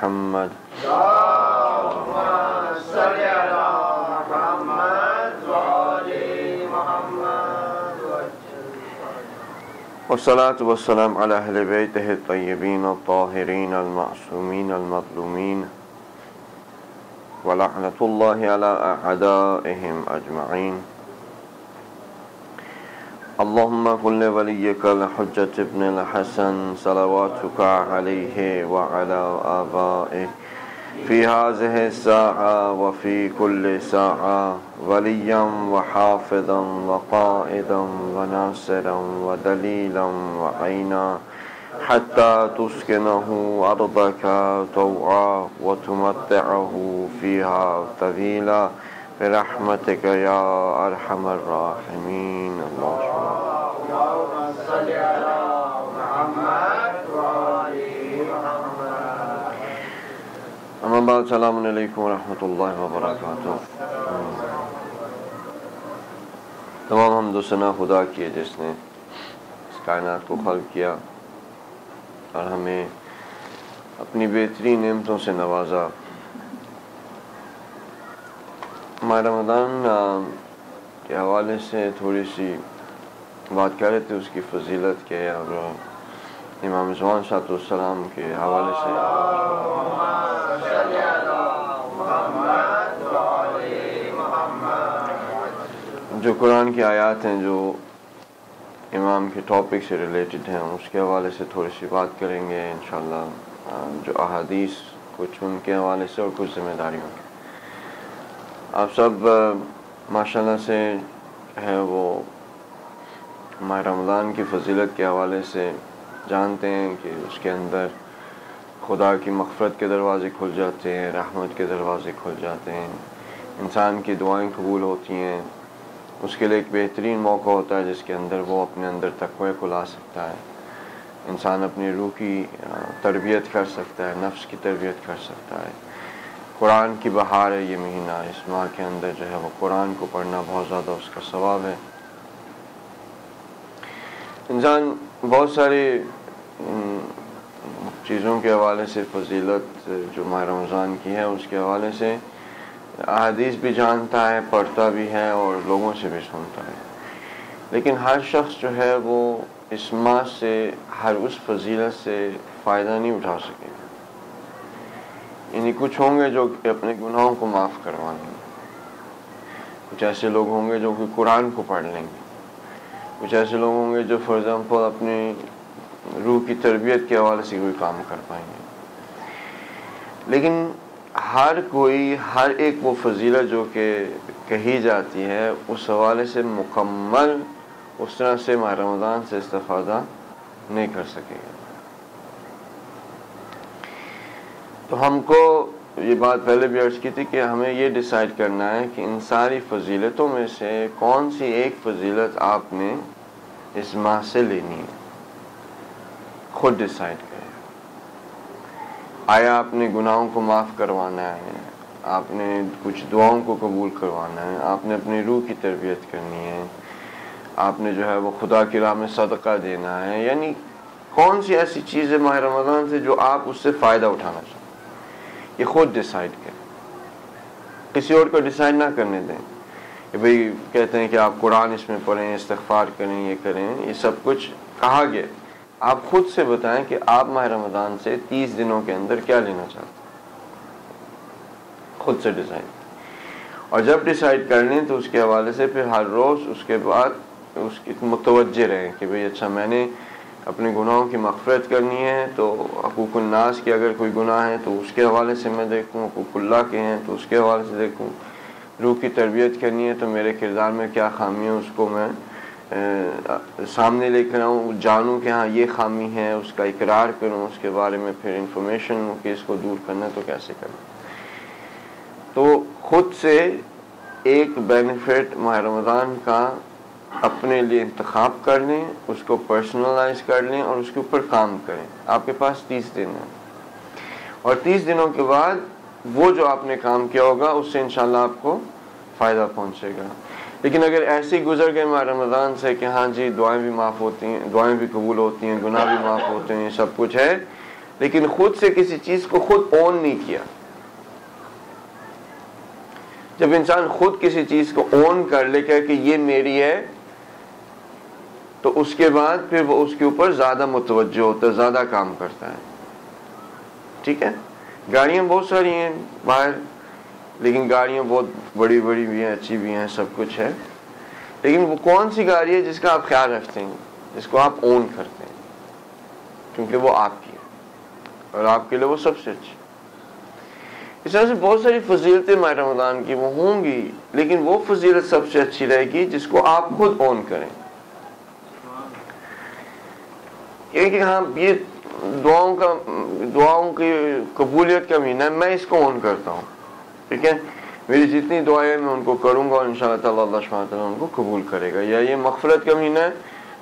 محمد والصلاة والسلام على أهل بيته الطيبين الطاهرين المعصومين المظلومين ولعنة الله على أعدائهم أجمعين. اللهم كن لوليك الحجة ابن الحسن صلواتك عليه وعلى آبائه في هذه الساعة وفي كل ساعة وليا وحافظا وقائدا وناصرا ودليلا وعينا حتى تسكنه أرضك طوعا وتمتعه فيها طويلا برحمتك يا أرحم الراحمين. اللهم صل على محمد وآل محمد. اما بعد، السلام علیکم ورحمۃ اللہ وبرکاتہ. تمام حمد و ثنا خدا کی ہے جس نے اس کائنات کو خلق کیا اور ہمیں اپنی بہترین نعمتوں سے نوازا. ماہ رمضان کے حوالے سے تھوڑی سی بات کر رہے تھے، اس کی فضیلت کے اور امام زمان صلی اللہ علیہ وسلم کے حوالے سے. جو قرآن کی آیات ہیں جو امام کے ٹاپک سے ریلیٹڈ ہیں، اس کے حوالے سے تھوڑی سی بات کریں گے انشاءاللہ. جو احادیث کچھ ان کے حوالے سے اور کچھ ذمہ داریوں کے. آپ سب ماشاءاللہ سے ہے وہ ماہ رمضان کی فضیلت کے حوالے سے جانتے ہیں کہ اس کے اندر خدا کی مغفرت کے دروازے کھل جاتے ہیں، رحمت کے دروازے کھل جاتے ہیں، انسان کی دعائیں قبول ہوتی ہیں. اس کے لیے ایک بہترین موقع ہوتا ہے جس کے اندر وہ اپنے اندر تقوی کو لا سکتا ہے. انسان اپنی روح کی تربیت کر سکتا ہے، نفس کی تربیت کر سکتا ہے. قرآن کی بہار ہے یہ مہینہ. اس ماہ کے اندر جو ہے وہ قرآن کو پڑھنا بہت زیادہ اس کا ثواب ہے. انسان بہت ساری چیزوں کے حوالے سے فضیلت جو ماہ رمضان کی ہے اس کے حوالے سے احادیث بھی جانتا ہے، پڑھتا بھی ہے اور لوگوں سے بھی سنتا ہے. لیکن ہر شخص جو ہے وہ اس ماہ سے ہر اس فضیلت سے فائدہ نہیں اٹھا سکے گا. یعنی کچھ ہوں گے جو کہ اپنے گناہوں کو معاف کروائیں گے، کچھ ایسے لوگ ہوں گے جو کہ قرآن کو پڑھ لیں گے، کچھ ایسے لوگ ہوں گے جو فار ایگزامپل اپنی روح کی تربیت کے حوالے سے کوئی کام کر پائیں گے. لیکن ہر کوئی ہر ایک وہ فضیلت جو کہ کہی جاتی ہے اس حوالے سے مکمل اس طرح سے ماہ رمضان سے استفادہ نہیں کر سکے گا. تو ہم کو یہ بات پہلے بھی عرض کی تھی کہ ہمیں یہ ڈیسائیڈ کرنا ہے کہ ان ساری فضیلتوں میں سے کون سی ایک فضیلت آپ نے اس ماہ سے لینی ہے. خود ڈیسائیڈ کریں. آیا آپ نے گناہوں کو معاف کروانا ہے، آپ نے کچھ دعاؤں کو قبول کروانا ہے، آپ نے اپنی روح کی تربیت کرنی ہے، آپ نے جو ہے وہ خدا کی راہ میں صدقہ دینا ہے. یعنی کون سی ایسی چیز ہے ماہ رمضان سے جو آپ اس سے فائدہ اٹھانا چاہتے ہیں، یہ خود ڈیسائیڈ کریں. کسی اور کو ڈیسائیڈ نہ کرنے دیں کہ بھئی کہتے ہیں کہ آپ قرآن اس میں پڑھیں، استغفار کریں، یہ کریں. یہ سب کچھ کہا گیا. آپ خود سے بتائیں کہ آپ ماہ رمضان سے 30 دنوں کے اندر کیا لینا چاہتے ہیں. خود سے ڈیسائیڈ. اور جب ڈیسائیڈ کر لیں تو اس کے حوالے سے پھر ہر روز اس کے بعد اس کی متوجہ رہیں کہ بھئی اچھا میں نے اپنے گناہوں کی مغفرت کرنی ہے تو حقوق الناس کے اگر کوئی گناہ ہے تو اس کے حوالے سے میں دیکھوں، حقوق اللہ کے ہیں تو اس کے حوالے سے دیکھوں. روح کی تربیت کرنی ہے تو میرے کردار میں کیا خامی ہے اس کو میں سامنے لے کر آؤں، جانوں کہ ہاں یہ خامی ہے، اس کا اقرار کروں، اس کے بارے میں پھر انفارمیشن ہوں کہ اس کو دور کرنا ہے تو کیسے کرنا. تو خود سے ایک بینیفٹ ماہ رمضان کا اپنے لیے انتخاب کر لیں، اس کو پرسنلائز کر لیں اور اس کے اوپر کام کریں. آپ کے پاس 30 دن ہیں اور 30 دنوں کے بعد وہ جو آپ نے کام کیا ہوگا اس سے انشاءاللہ آپ کو فائدہ پہنچے گا. لیکن اگر ایسے ہی گزر گئے ماہ رمضان سے کہ ہاں جی دعائیں بھی معاف ہوتی ہیں، دعائیں بھی قبول ہوتی ہیں، گناہ بھی معاف ہوتے ہیں، سب کچھ ہے، لیکن خود سے کسی چیز کو خود اون نہیں کیا. جب انسان خود کسی چیز کو اون کر لے کہ یہ میری ہے تو اس کے بعد پھر وہ اس کے اوپر زیادہ متوجہ ہوتا ہے, زیادہ کام کرتا ہے. ٹھیک ہے, گاڑیاں بہت ساری ہیں باہر, لیکن گاڑیاں بہت بڑی بڑی بھی ہیں, اچھی بھی ہیں, سب کچھ ہے, لیکن وہ کون سی گاڑی ہے جس کا آپ خیال رکھتے ہیں, جس کو آپ اون کرتے ہیں, کیونکہ وہ آپ کی ہے اور آپ کے لیے وہ سب سے اچھی. اس طرح سے بہت ساری فضیلتیں ماہ رمضان کی وہ ہوں گی, لیکن وہ فضیلت سب سے اچھی رہے گی جس کو آپ خود اون کریں. کہ ہاں یہ دعاؤں کی قبولیت کا مہینہ ہے, میں اس کو اون کرتا ہوں. ٹھیک ہے, میری جتنی دعائیں میں ان کو کروں گا اور انشاءاللہ تعالی اللہ سبحانہ تعالیٰ ان کو قبول کرے گا. یا یہ مغفرت کا مہینہ ہے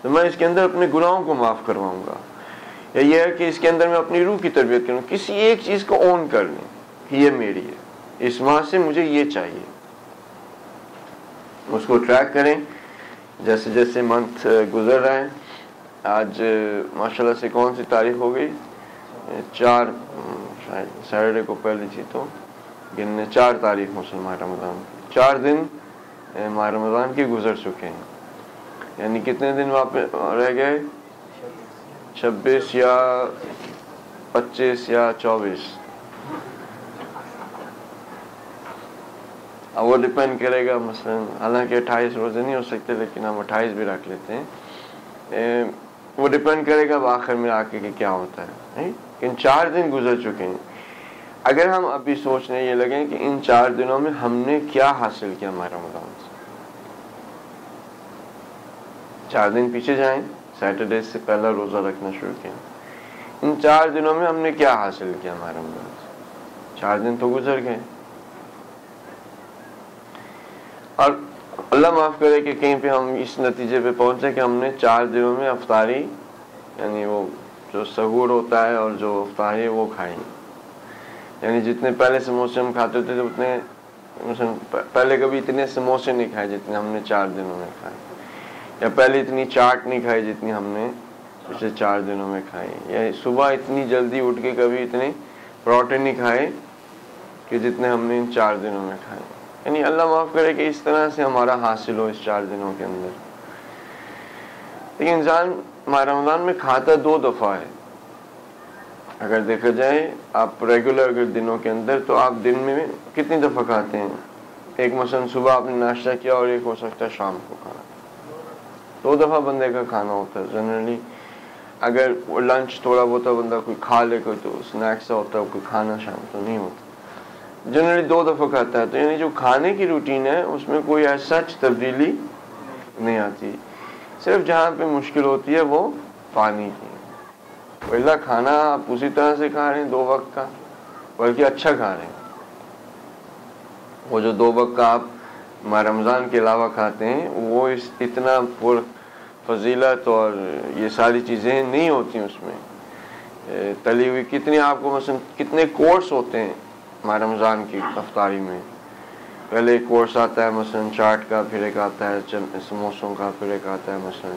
تو میں اس کے اندر اپنے گناہوں کو معاف کرواؤں گا. یا یہ ہے کہ اس کے اندر میں اپنی روح کی تربیت کروں. کسی ایک چیز کو اون کر لیں کہ یہ میری ہے, اس ماہ سے مجھے یہ چاہیے, اس کو ٹریک کریں جیسے جیسے منتھ گزر رہا ہے. آج ماشاءاللہ سے کون سی تاریخ ہو گئی, 4, شاید سیٹرڈے کو پہلی تھی, تو گننے 4 تاریخ ماہ رمضان, 4 دن ماہ رمضان کے گزر چکے ہیں. یعنی کتنے دن واپس رہ گئے, 26 یا 25 یا 24. اب وہ ڈپینڈ کرے گا, مثلا حالانکہ 28 روزے نہیں ہو سکتے, لیکن ہم 28 بھی رکھ لیتے ہیں. وہ ڈپینڈ کرے گا آخر میں آ کے کہ کیا ہوتا ہے. ان 4 دن گزر چکے ہیں. اگر ہم ابھی سوچنے یہ لگیں کہ ان 4 دنوں میں ہم نے کیا حاصل کیا ماہ رمضان سے, 4 دن پیچھے جائیں, سیٹرڈے سے پہلا روزہ رکھنا شروع کیا, ان 4 دنوں میں ہم نے کیا حاصل کیا ماہ رمضان سے. 4 دن تو گزر گئے, اور اللہ معاف کرے کہ کہیں پہ ہم اس نتیجے پہ پہنچے کہ ہم نے 4 دنوں میں افطاری, یعنی وہ جو سحور ہوتا ہے اور جو افطاری ہے وہ کھائی. یعنی جتنے پہلے سموسے ہم کھاتے تھے اتنے, پہلے کبھی اتنے سموسے نہیں کھائے جتنے ہم نے 4 دنوں میں کھائے, یا پہلے اتنی چاٹ نہیں کھائی جتنی ہم نے پچھلے 4 دنوں میں کھائی, یا صبح اتنی جلدی اٹھ کے کبھی اتنے پروٹین نہیں کھائے کہ جتنے ہم نے ان 4 دنوں میں کھائے. یعنی اللہ معاف کرے کہ اس طرح سے ہمارا حاصل ہو اس 4 دنوں کے اندر. لیکن انسان ماہ رمضان میں کھاتا 2 دفعہ ہے. اگر دیکھا جائے آپ ریگولر اگر دنوں کے اندر, تو آپ دن میں کتنی دفعہ کھاتے ہیں. ایک مثلا صبح آپ نے ناشتہ کیا اور ایک ہو سکتا ہے شام کو کھانا. 2 دفعہ بندے کا کھانا ہوتا ہے جنرلی. اگر لنچ تھوڑا بہت بندہ کوئی کھا لے, کوئی تو اسنیکس ہوتا ہے, کوئی کھانا شام تو نہیں ہوتا, جنرلی 2 دفعہ کھاتا ہے. تو یعنی جو کھانے کی روٹین ہے اس میں کوئی ایسا تبدیلی نہیں آتی. صرف جہاں پہ مشکل ہوتی ہے وہ پانی کی. پہلا کھانا آپ اسی طرح سے کھا رہے ہیں 2 وقت کا, بلکہ اچھا کھا رہے ہیں. وہ جو 2 وقت کا آپ ماہ رمضان کے علاوہ کھاتے ہیں وہ اتنا پر فضیلت اور یہ ساری چیزیں نہیں ہوتی اس میں. تلی ہوئی کتنی آپ کو مثلا کتنے کورس ہوتے ہیں ماہ رمضان کی افطاری میں. پہلے ایک کورس آتا ہے مثلا چاٹ کا, پھر ایک آتا ہے سموسوں کا, پھر ایک آتا ہے مثلا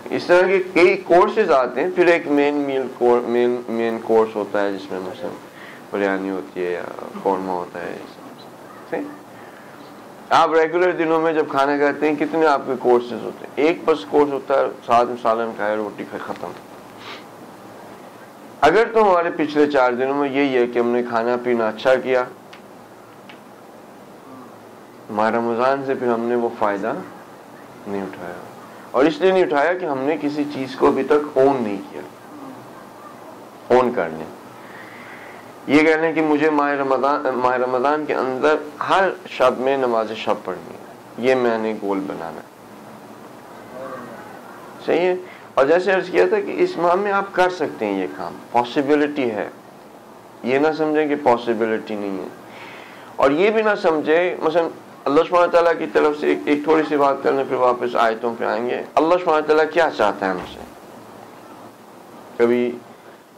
اس طرح کے کئی کورسز آتے ہیں. پھر ایک مین کورس ہوتا ہے جس میں مثلا بریانی ہوتی ہے یا قورمہ ہوتا ہے. آپ ریگولر دنوں میں جب کھانا کھاتے ہیں کتنے آپ کے کورسز ہوتے ہیں. ایک بس کورس ہوتا ہے, ساتھ میں سالن کھائے, روٹی کھائے, ختم. اگر تو ہمارے پچھلے 4 دنوں میں یہی ہے کہ ہم نے کھانا پینا اچھا کیا, ماہ رمضان سے پھر ہم نے وہ فائدہ نہیں اٹھایا. اور اس لیے نہیں اٹھایا کہ ہم نے کسی چیز کو ابھی تک اون نہیں کیا. اون کر لیں, یہ کہہ لیں کہ مجھے ماہ رمضان کے اندر ہر شب میں نماز شب پڑھنی ہے, یہ میں نے گول بنانا ہے. صحیح ہے. اور جیسے عرض کیا تھا کہ اس ماہ میں آپ کر سکتے ہیں یہ کام, پاسبلٹی ہے. یہ نہ سمجھیں کہ پاسبلٹی نہیں ہے, اور یہ بھی نہ سمجھیں مثلا اللہ سبحانہ تعالیٰ کی طرف سے ایک تھوڑی سی بات کرنے پھر واپس آیتوں پہ آئیں گے. اللہ سبحانہ تعالیٰ کیا چاہتا ہے ہم سے, کبھی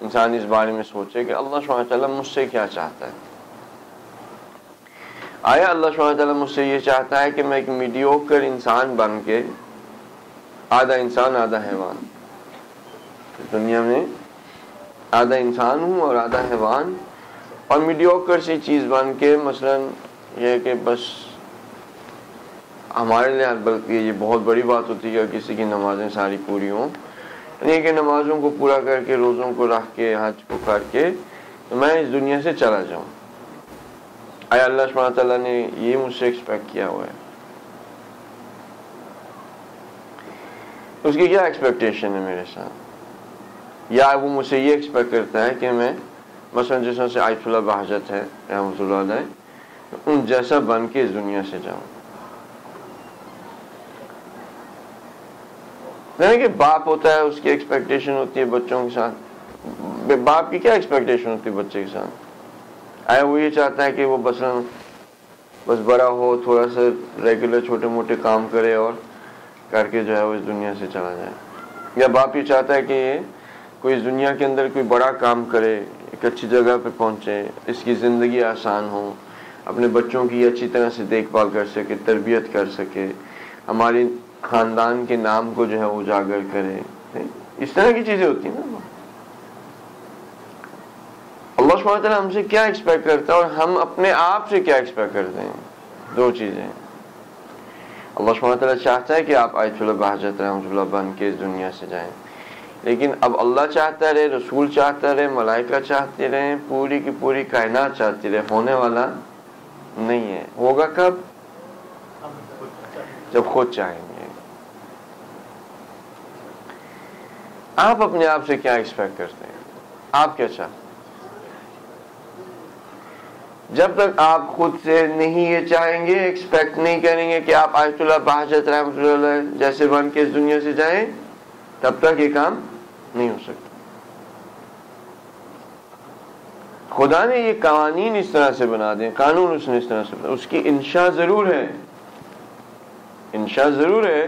انسان اس بارے میں سوچے کہ اللہ سبحانہ تعالیٰ مجھ سے کیا چاہتا ہے. آیا اللہ سبحانہ تعالیٰ مجھ سے یہ چاہتا ہے کہ میں ایک میڈیوکر انسان بن کے, آدھا انسان آدھا حیوان, دنیا میں آدھا انسان ہوں اور آدھا حیوان، اور میڈیوکر سی چیز بن کے، مثلا یہ کہ بس ہمارے لیے، بلکہ یہ بہت بڑی بات ہوتی ہے کہ کسی کی نمازیں ساری پوری ہوں، یہ کہ نمازوں کو پورا کر کے، روزوں کو رکھ کے، حج کو کر کے تو میں اس دنیا سے چلا جاؤں۔ آیا اللہ سبحانہ تعالیٰ نے یہ مجھ سے ایکسپیکٹ کیا ہوا ہے؟ اس کی کیا ایکسپیکٹیشن ہے میرے ساتھ؟ یا وہ مجھ سے یہ ایکسپیکٹ کرتا ہے کہ میں مثلا جس طرح سے آیت اللہ بہجت ہے رحمۃ اللہ علیہ، ان جیسا بن کے اس دنیا سے جاؤں؟ نہیں کہ باپ ہوتا ہے، اس کی ایکسپیکٹیشن ہوتی ہے بچوں کے ساتھ، باپ کی کیا ایکسپیکٹیشن ہوتی ہے بچے کے ساتھ؟ آیا وہ یہ چاہتا ہے کہ وہ بس بڑا ہو، تھوڑا سا ریگولر چھوٹے موٹے کام کرے اور کر کے جو ہے وہ اس دنیا سے چلا جائے؟ یا باپ یہ چاہتا ہے کہ یہ کوئی اس دنیا کے اندر کوئی بڑا کام کرے، ایک اچھی جگہ پہ پہنچے، اس کی زندگی آسان ہو، اپنے بچوں کی اچھی طرح سے دیکھ بھال کر سکے، تربیت کر سکے، ہماری خاندان کے نام کو جو ہے اجاگر کرے؟ اس طرح کی چیزیں ہوتی ہیں نا۔ اللہ سبحانہ وتعالیٰ ہم سے کیا ایکسپیکٹ کرتا ہے اور ہم اپنے آپ سے کیا ایکسپیکٹ کرتے ہیں؟ دو چیزیں۔ اللہ سبحانہ وتعالیٰ چاہتا ہے کہ آپ آیت اللہ بہجت رحمۃ اللہ بن کے اس دنیا سے جائیں، لیکن اب اللہ چاہتا رہے، رسول چاہتا رہے، ملائکہ چاہتے رہے، پوری کی پوری کائنات چاہتی رہے، ہونے والا نہیں ہے۔ ہوگا کب؟ جب خود چاہیں گے۔ آپ اپنے آپ سے کیا ایکسپیکٹ کرتے ہیں؟ آپ کیا چاہتے ہیں؟ جب تک آپ خود سے نہیں یہ چاہیں گے، ایکسپیکٹ نہیں کریں گے کہ آپ آیت اللہ بہجت رحمۃ اللہ جیسے بن کے اس دنیا سے جائیں، تب تک یہ کام نہیں ہو سکتا۔ خدا نے یہ قوانین اس طرح سے بنا دیں، قانون اس نے اس طرح سے بنا، اس کی انشاء ضرور ہے، انشاء ضرور ہے،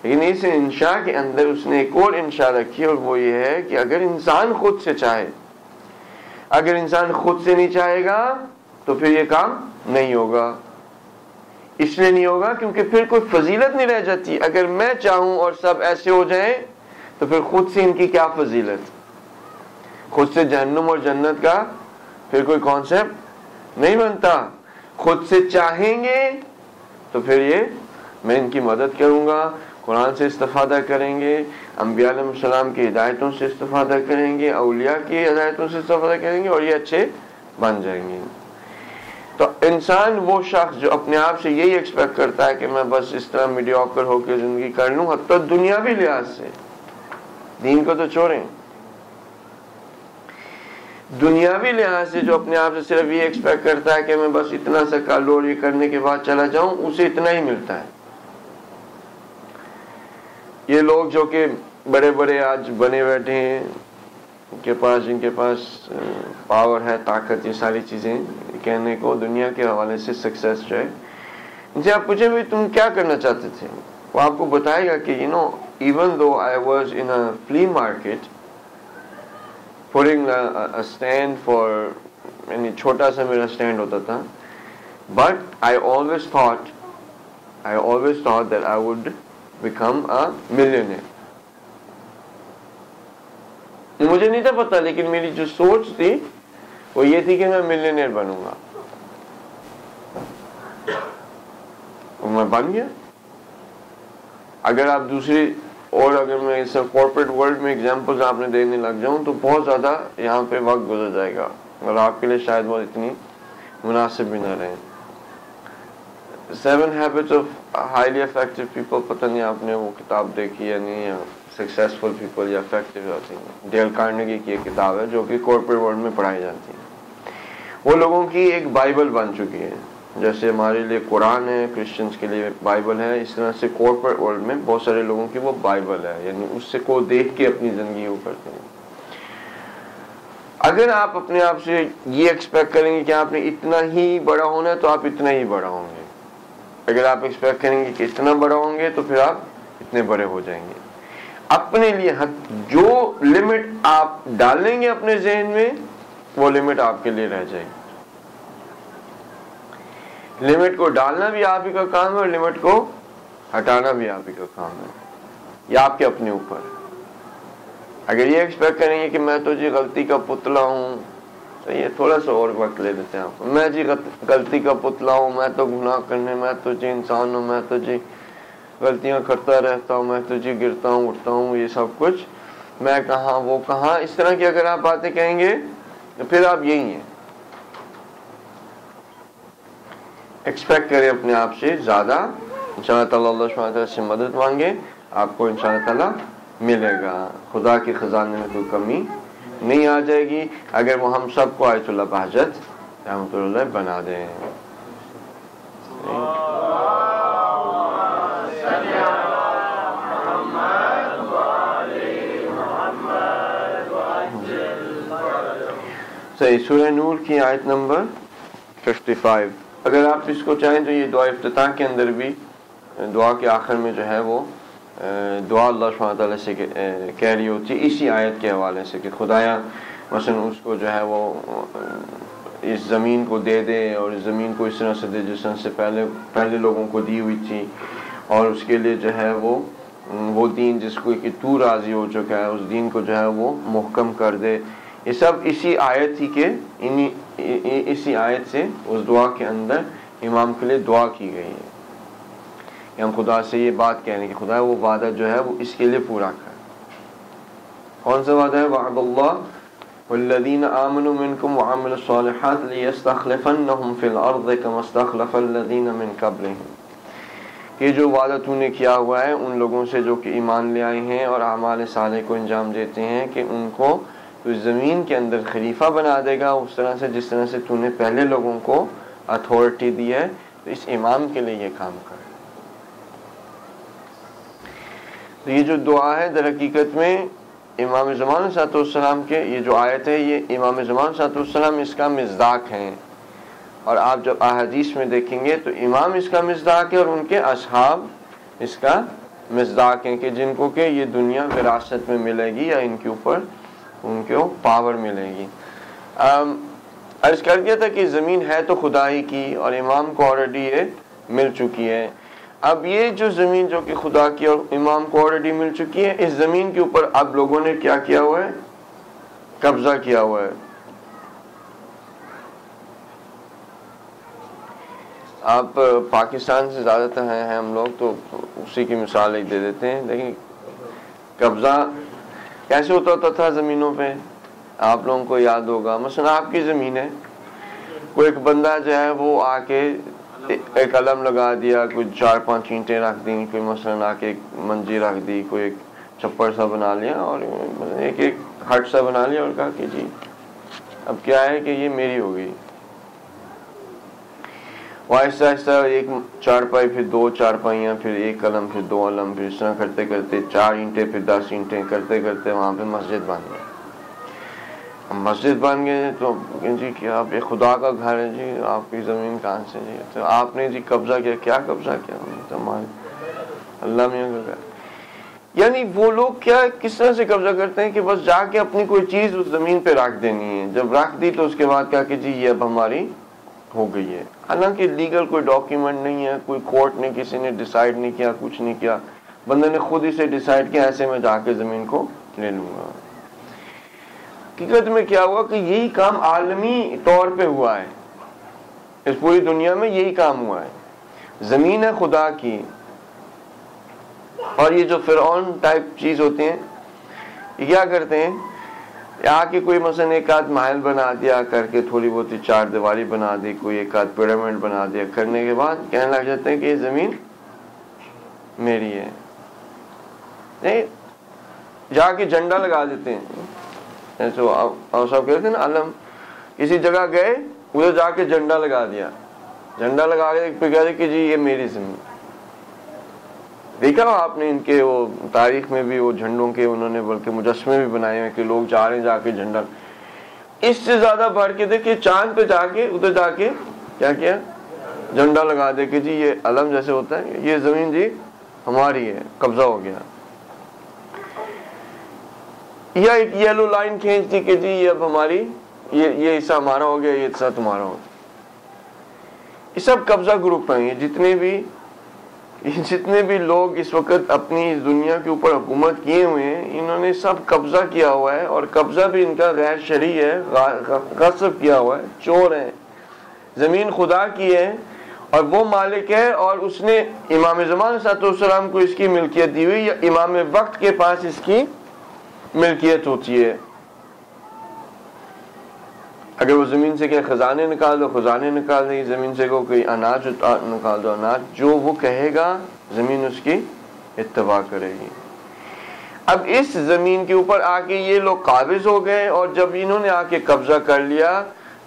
لیکن اس انشاء کے اندر اس نے ایک اور انشاء رکھی، اور وہ یہ ہے کہ اگر انسان خود سے چاہے، اگر انسان خود سے نہیں چاہے گا تو پھر یہ کام نہیں ہوگا۔ اس لیے نہیں ہوگا کیونکہ پھر کوئی فضیلت نہیں رہ جاتی۔ اگر میں چاہوں اور سب ایسے ہو جائیں تو پھر خود سے ان کی کیا فضیلت؟ خود سے جہنم اور جنت کا پھر کوئی کانسیپٹ نہیں بنتا۔ خود سے چاہیں گے تو پھر یہ میں ان کی مدد کروں گا، قرآن سے استفادہ کریں گے، انبیاء علیہ السلام کی ہدایتوں سے استفادہ کریں گے، اولیاء کی ہدایتوں سے استفادہ کریں گے، اور یہ اچھے بن جائیں گے۔ تو انسان وہ شخص جو اپنے آپ سے یہی ایکسپیکٹ کرتا ہے کہ میں بس اس طرح میڈیوکر ہو کے زندگی کر لوں، حتیٰ دنیاوی لحاظ سے، دین کو تو چھوڑیں، دنیاوی لحاظ سے جو اپنے آپ سے صرف یہ ایکسپیکٹ کرتا ہے کہ میں بس اتنا سا کر لوں اور یہ کرنے کے بعد چلا جاؤں، اسے اتنا ہی ملتا ہے۔ یہ لوگ جو کہ بڑے بڑے آج بنے بیٹھے ہیں، جن کے پاس پاور ہے، طاقت، یہ ساری چیزیں کہنے کو دنیا کے حوالے سے سکسیس جو ہے، ان سے آپ پوچھیں بھی تم کیا کرنا چاہتے تھے، وہ آپ کو بتائے گا کہ even though I was in a flea market putting a stand for، یعنی چھوٹا سا میرا اسٹینڈ ہوتا تھا، but I always thought that I would become a millionaire۔ مجھے نہیں تھا پتا، لیکن میری جو سوچ تھی وہ یہ تھی کہ میں ملینئر بنوں گا، میں بن گیا۔ اگر آپ دوسری، اور اگر میں اس کارپوریٹ ورلڈ میں ایگزامپلز آپ نے دینے لگ جاؤں تو بہت زیادہ یہاں پہ وقت گزر جائے گا، اور آپ کے لیے شاید وہ اتنی مناسب بھی نہ رہے۔ 7 Habits of Highly Effective People، پتہ نہیں آپ نے وہ کتاب دیکھی یا نہیں، یا سکسیسفل پیپل یا افیکٹو ہوتی ہیں، ڈیل کارنیگی کی ایک کتاب ہے جو کہ کارپوریٹ ورلڈ میں پڑھائی جاتی ہے۔ وہ لوگوں کی ایک بائبل بن چکی ہے، جیسے ہمارے لیے قرآن ہے، کرسچنز کے لیے بائبل ہے، اس طرح سے کارپوریٹ ورلڈ میں بہت سارے لوگوں کی وہ بائبل ہے، یعنی اس سے کو دیکھ کے اپنی زندگی وہ کرتے ہیں۔ اگر آپ اپنے آپ سے یہ ایکسپیکٹ کریں گے کہ آپ نے اتنا ہی بڑا ہونا ہے تو آپ اتنا ہی بڑا ہوں گے، اگر آپ ایکسپیکٹ کریں گے کہ اتنا بڑا ہوں گے تو پھر آپ اتنے بڑے ہو جائیں گے۔ اپنے لیے جو لمٹ آپ ڈالیں گے اپنے ذہن میں، وہ لمٹ آپ کے لیے رہ جائے گی۔ لمٹ کو ڈالنا بھی آپ ہی کا کام ہے اور لمٹ کو ہٹانا بھی آپ ہی کا کام ہے، یہ آپ کے اپنے اوپر ہے۔ اگر یہ ایکسپیکٹ کریں گے کہ میں تو جی غلطی کا پتلا ہوں، تو یہ تھوڑا سا اور وقت لے لیتے ہیں آپ کو. میں جی غلطی کا پتلا ہوں، میں تو گناہ کرنے، میں تو جی انسان ہوں، میں تو جی غلطیاں کرتا رہتا ہوں، میں تو جی گرتا ہوں اٹھتا ہوں، یہ سب کچھ میں کہاں وہ کہاں، اس طرح کی اگر آپ باتیں کہیں گے تو پھر آپ یہی ہیں. ایکسپیکٹ کریں اپنے آپ سے زیادہ، انشاءاللہ تعالیٰ اللہ سبحانہ تعالیٰ سے مدد مانگے، آپ کو انشاءاللہ تعالیٰ ملے گا. خدا کے خزانے میں کوئی کمی نہیں آ جائے گی اگر وہ ہم سب کو آیت اللہ بہجت رحمۃ اللہ بنا دیں. صحیح. سورہ نور کی آیت نمبر 55. اگر آپ اس کو چاہیں تو یہ دعا افتتاح کے اندر بھی، دعا کے آخر میں جو ہے وہ دعا اللہ سبحانہ تعالیٰ سے کہہ رہی ہوتی ہے اسی آیت کے حوالے سے کہ خدایا مثلا اس کو جو ہے وہ اس زمین کو دے دے، اور اس زمین کو اس طرح سے دے جس طرح سے پہلے لوگوں کو دی ہوئی تھی، اور اس کے لیے جو ہے وہ دین جس کو کہ تو راضی ہو چکا ہے اس دین کو جو ہے وہ محکم کر دے. یہ سب اسی آیت ہی کے اسی آیت سے اس دعا کے اندر امام کے لیے دعا کی گئی ہے. ہم خدا سے یہ بات کہہ رہے ہیں کہ خدا وہ وعدہ جو ہے وہ اس کے لیے پورا کر. کون سا وعدہ ہے؟ وعد اللہ والذین آمنوا منکم وعملوا الصالحات لیستخلفنہم فی الارض کما استخلف الذین من قبلہم. یہ جو وعدہ تو نے کیا ہوا ہے ان لوگوں سے جو کہ ایمان لے آئے ہیں اور اعمال صالح کو انجام دیتے ہیں کہ ان کو تو زمین کے اندر خلیفہ بنا دے گا اس طرح سے جس طرح سے تو نے پہلے لوگوں کو اتھارٹی دی ہے. تو اس امام کے لیے یہ کام کر. تو یہ جو دعا ہے در حقیقت میں امام زمان صلی اللہ علیہ وسلم کے، یہ جو آیت ہے یہ امام زمان صلی اللہ علیہ وسلم اس کا مصداق ہیں. اور آپ جب احادیث میں دیکھیں گے تو امام اس کا مصداق ہے اور ان کے اصحاب اس کا مصداق ہیں کہ جن کو کہ یہ دنیا وراثت میں ملے گی یا ان کے اوپر ان کو پاور ملے گی. عرض کر دیا تھا کہ زمین ہے تو خدا ہی کی اور امام کو آلریڈی یہ مل چکی ہے. اب یہ جو زمین جو کہ خدا کی اور امام کو آلریڈی مل چکی ہے، اس زمین کے اوپر اب لوگوں نے کیا کیا ہوا ہے؟ قبضہ کیا ہوا ہے. آپ پاکستان سے زیادہ تر ہیں ہم لوگ تو اسی کی مثال ایک دے دیتے ہیں. لیکن قبضہ کیسے ہوتا تھا زمینوں پہ؟ آپ لوگوں کو یاد ہوگا مثلا آپ کی زمین ہے، کوئی ایک بندہ جو ہے وہ آ کے ایک علم لگا دیا، کوئی 4-5 اینٹیں رکھ دیں، کوئی مثلا آ کے ایک منجی رکھ دی، کوئی ایک چھپر سا بنا لیا اور ایک ہٹ سا بنا لیا اور کہا کہ جی اب کیا ہے کہ یہ میری ہو گئی. وہ آہستہ آہستہ ایک چارپائی، پھر 2 چارپائیاں، پھر 1 علم، پھر 2 علم، پھر اس طرح کرتے کرتے 4 اینٹیں، پھر 10 اینٹیں کرتے کرتے وہاں پہ مسجد بن گئی. مسجد بن گئے تو جی کیا آپ خدا کا گھر ہے جی، آپ کی زمین کہاں سے جی؟ تو آپ نے جی قبضہ کیا. کیا قبضہ کیا؟ اللہ میاں کا گھر. یعنی وہ لوگ کیا کس طرح سے قبضہ کرتے ہیں کہ بس جا کے اپنی کوئی چیز اس زمین پہ رکھ دینی ہے. جب رکھ دی تو اس کے بعد کہا کہ جی یہ اب ہماری ہو گئی ہے. حالانکہ لیگل کوئی ڈاکیومنٹ نہیں ہے، کوئی کورٹ نے کسی نے ڈیسائیڈ نہیں کیا، کچھ نہیں کیا. بندے نے خود ہی سے ڈیسائیڈ کیا ایسے میں جا کے زمین کو لے لوں گا. حقیقت میں کیا ہوا کہ یہی کام عالمی طور پہ ہوا ہے، اس پوری دنیا میں یہی کام ہوا ہے. زمین ہے خدا کی، اور یہ جو فرعون ٹائپ چیز ہوتے ہیں یہ کیا کرتے ہیں؟ آ کے کوئی مثلا ایک آدھ محل بنا دیا کر کے، تھوڑی بہت 4 دیواری بنا دی، کوئی ایک آدھ پیرامڈ بنا دیا، کرنے کے بعد کہنے لگ جاتے ہیں کہ یہ زمین میری ہے. نہیں، جا کے جھنڈا لگا دیتے ہیں. صاحب کہتے ہیں نا علم، کسی جگہ گئے ادھر جا کے جھنڈا لگا دیا، جھنڈا لگا کے پھر کہہ دے کہ جی یہ میری زمین. دیکھا آپ نے ان کے وہ تاریخ میں بھی وہ جھنڈوں کے انہوں نے بلکہ مجسمے بھی بنائے ہیں کہ لوگ جا رہے ہیں جا کے جھنڈا. اس سے زیادہ بڑھ کے دیکھیں چاند پہ جا کے ادھر جا کے کیا کیا؟ جھنڈا لگا دے کہ جی یہ علم جیسے ہوتا ہے، یہ زمین جی ہماری ہے، قبضہ ہو گیا. یا ایک یلو لائن کھینچ دی کہ جی یہ اب ہماری، یہ حصہ ہمارا ہو گیا، یہ حصہ تمہارا ہو گیا. یہ سب قبضہ گروپ ہیں. یہ جتنے بھی جتنے بھی لوگ اس وقت اپنی دنیا کے اوپر حکومت کیے ہوئے ہیں انہوں نے سب قبضہ کیا ہوا ہے، اور قبضہ بھی ان کا غیر شرعی ہے، غصب کیا ہوا ہے، چور ہیں۔ زمین خدا کی ہے اور وہ مالک ہے، اور اس نے امام زمان صلی اللہ علیہ وسلم کو اس کی ملکیت دی ہوئی، یا امام وقت کے پاس اس کی ملکیت ہوتی ہے۔ اگر وہ زمین سے کہ خزانے نکال دو خزانے نکال دے گی، زمین سے کوئی اناج نکال دو اناج، جو وہ کہے گا زمین اس کی اتباع کرے گی۔ اب اس زمین کے اوپر آ کے یہ لوگ قابض ہو گئے، اور جب انہوں نے آ کے قبضہ کر لیا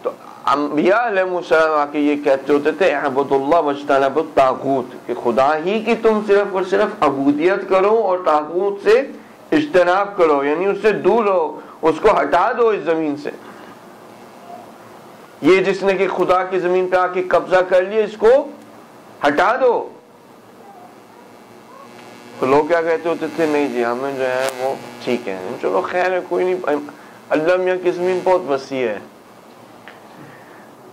تو انبیاء علیہ السلام آ کے یہ کہتے ہوتے تھے اعبدوا اللہ واجتنبوا الطاغوت، کہ خدا ہی کی تم صرف اور صرف عبودیت کرو اور طاغوت سے اجتناب کرو، یعنی اس سے دور رہو، اس کو ہٹا دو اس زمین سے۔ یہ جس نے کہ خدا کی زمین پہ آ کے قبضہ کر لیا اس کو ہٹا دو۔ تو لوگ کیا کہتے ہوتے تھے، نہیں جی ہمیں جو ہے وہ ٹھیک ہے، چلو خیر ہے کوئی نہیں، اللہ میاں کی زمین بہت وسیع ہے،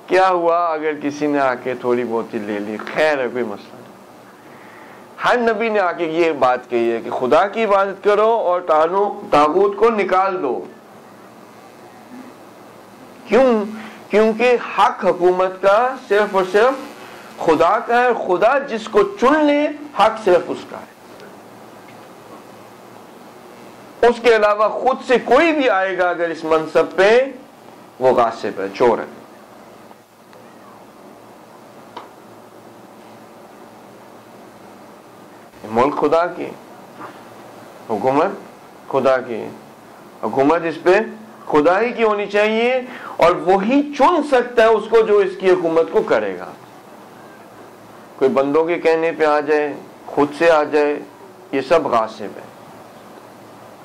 کیا ہوا اگر کسی نے آ کے تھوڑی بہت ہی لے لی، خیر ہے کوئی مسئلہ نہیں۔ ہر نبی نے آ کے یہ بات کہی ہے کہ خدا کی عبادت کرو اور طاغوت کو نکال دو۔ کیوں؟ کیونکہ حق حکومت کا صرف اور صرف خدا کا ہے، خدا جس کو چن لے حق صرف اس کا ہے، اس کے علاوہ خود سے کوئی بھی آئے گا اگر اس منصب پہ، وہ غاصب ہے، چور ہے۔ ملک خدا کی، حکومت خدا کی، حکومت اس پہ خدا ہی کی ہونی چاہیے، اور وہی چن سکتا ہے اس کو جو اس کی حکومت کو کرے گا۔ کوئی بندوں کے کہنے پہ آ جائے، خود سے آ جائے، یہ سب غاصب ہے،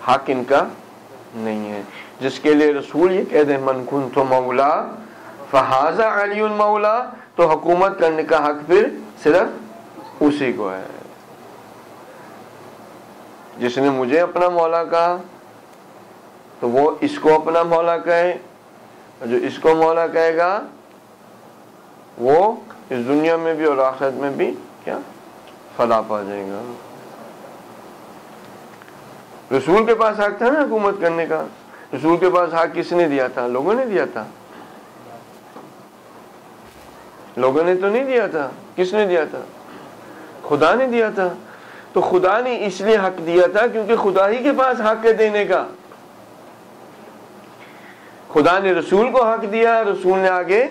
حق ان کا نہیں ہے۔ جس کے لیے رسول یہ کہہ دیں من کنت مولا فہذا علی مولا، تو حکومت کرنے کا حق پھر صرف اسی کو ہے۔ جس نے مجھے اپنا مولا کہا تو وہ اس کو اپنا مولا کہے، اور جو اس کو مولا کہے گا وہ اس دنیا میں بھی اور آخرت میں بھی کیا فلاح پا جائے گا۔ رسول کے پاس حق تھا نا حکومت کرنے کا، رسول کے پاس حق کس نے دیا تھا؟ لوگوں نے دیا تھا، لوگوں نے تو نہیں دیا تھا، کس نے دیا تھا؟ خدا نے دیا تھا۔ تو خدا نے اس لیے حق دیا تھا کیونکہ خدا ہی کے پاس حق ہے دینے کا۔ خدا نے رسول کو حق دیا، رسول نے آگے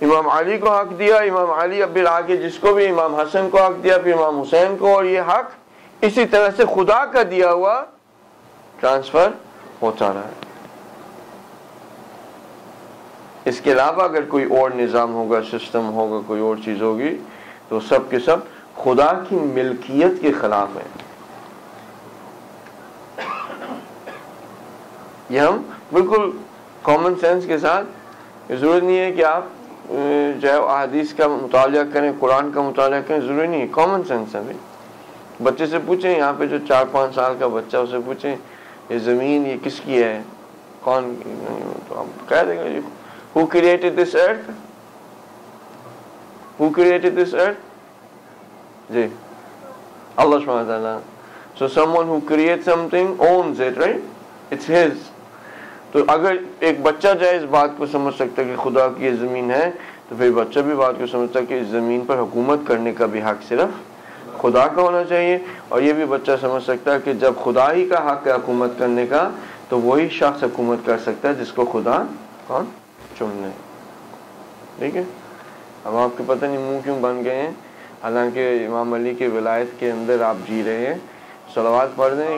امام علی کو حق دیا، امام علی اب آگے جس کو بھی امام حسن کو حق دیا، پھر امام حسین کو، اور یہ حق اسی طرح سے خدا کا دیا ہوا ٹرانسفر ہوتا رہا ہے۔ اس کے علاوہ اگر کوئی اور نظام ہوگا، سسٹم ہوگا، کوئی اور چیز ہوگی تو سب کے سب خدا کی ملکیت کے خلاف ہے۔ یہ ہم بالکل کامن سینس کے ساتھ، ضرورت نہیں ہے کہ آپ جو ہے احادیث کا مطالعہ کریں، قرآن کا مطالعہ کریں، ضروری نہیں ہے، کامن سینس ہے۔ بچے سے پوچھیں، یہاں پہ جو 4-5 سال کا بچہ، اسے پوچھیں یہ زمین یہ کس کی ہے، کون، تو آپ کہہ دیں گے who created this earth? Who created this earth? جی اللہ سبحانہ وتعالیٰ۔ So someone who creates something owns it, right? It's his. تو اگر ایک بچہ جو ہے اس بات کو سمجھ سکتا ہے کہ خدا کی یہ زمین ہے، تو پھر بچہ بھی بات کو سمجھتا ہے کہ اس زمین پر حکومت کرنے کا بھی حق صرف خدا کا ہونا چاہیے، اور یہ بھی بچہ سمجھ سکتا ہے کہ جب خدا ہی کا حق ہے حکومت کرنے کا، تو وہی شخص حکومت کر سکتا ہے جس کو خدا کون چن لے۔ ٹھیک ہے، اب آپ کے پتہ نہیں منہ کیوں بن گئے ہیں، حالانکہ امام علی کے ولایت کے اندر آپ جی رہے ہیں۔ صلوات پڑھ دیں۔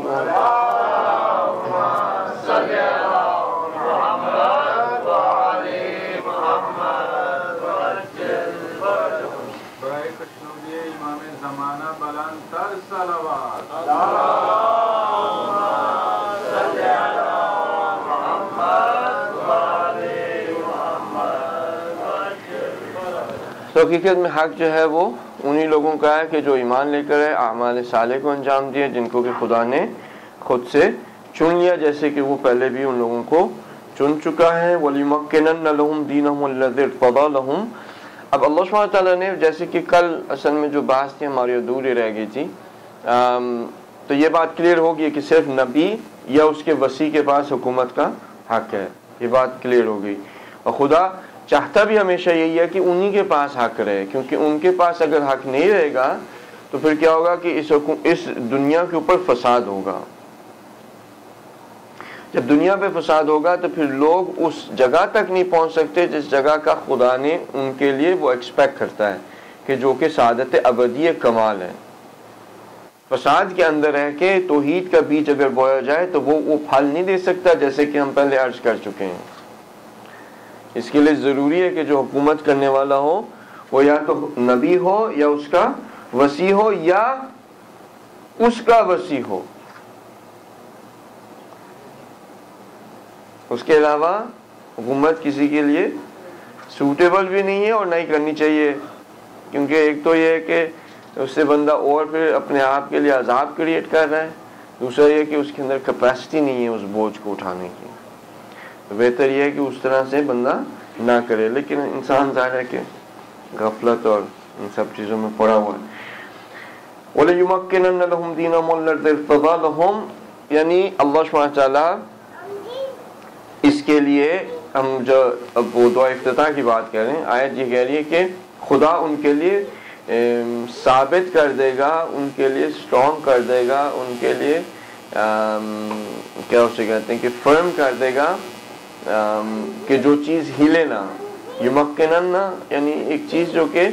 تو حقیقت میں حق جو ہے وہ انہی لوگوں کا ہے کہ جو ایمان لے کر ہے، اعمال صالح کو انجام دیے، جن کو کہ خدا نے خود سے چن لیا، جیسے کہ وہ پہلے بھی ان لوگوں کو چن چکا ہے۔ وَلِمَكِّنَنَّ لَهُمْ دِينَهُمُ الَّذِي ارْتَضَىٰ لَهُمْ، اب اللہ سبحانہ تعالیٰ نے جیسے کہ کل اصل میں جو بحث تھی ہماری ادھوری رہ گئی تھی، تو یہ بات کلیئر ہوگی کہ صرف نبی یا اس کے وصی کے پاس حکومت کا حق ہے، یہ بات کلیئر ہو گئی. اور خدا چاہتا بھی ہمیشہ یہی ہے کہ انہی کے پاس حق رہے، کیونکہ ان کے پاس اگر حق نہیں رہے گا تو پھر کیا ہوگا کہ اس دنیا کے اوپر فساد ہوگا. جب دنیا پہ فساد ہوگا تو پھر لوگ اس جگہ تک نہیں پہنچ سکتے جس جگہ کا خدا نے ان کے لیے وہ ایکسپیکٹ کرتا ہے کہ جو کہ سعادت ابدی کمال ہے. فساد کے اندر رہ کے توحید کا بیج اگر بویا جائے تو وہ پھل نہیں دے سکتا، جیسے کہ ہم پہلے عرض کر چکے ہیں. اس کے لیے ضروری ہے کہ جو حکومت کرنے والا ہو وہ یا تو نبی ہو یا اس کا وصی ہو یا اس کا وصی ہو. اس کے علاوہ حکومت کسی کے لیے سوٹیبل بھی نہیں ہے اور نہ ہی کرنی چاہیے، کیونکہ ایک تو یہ ہے کہ اس سے بندہ اور پھر اپنے آپ کے لیے عذاب کریٹ کر رہا ہے، دوسرا یہ کہ اس کے اندر کیپیسٹی نہیں ہے اس بوجھ کو اٹھانے کی. تو بہتر یہ ہے کہ اس طرح سے بندہ نہ کرے، لیکن انسان ظاہر ہے کہ غفلت اور ان سب چیزوں میں پڑا ہوا ہے. وَلَيُمَكِّنَنَّ لَهُمْ دِينَهُمُ الَّذِي ارْتَضَىٰ لَهُمْ، یعنی اللہ سبحانہ تعالیٰ اس کے لیے ہم جو اب وہ دعا افتتاح کی بات کر رہے ہیں، آیت یہ کہہ رہی ہے کہ خدا ان کے لیے ثابت کر دے گا، ان کے لیے اسٹرانگ کر دے گا، ان کے لیے کیا اسے کہتے ہیں کہ فرم کر دے گا کہ جو چیز ہلے نہ. یمکنن یعنی ایک چیز جو کہ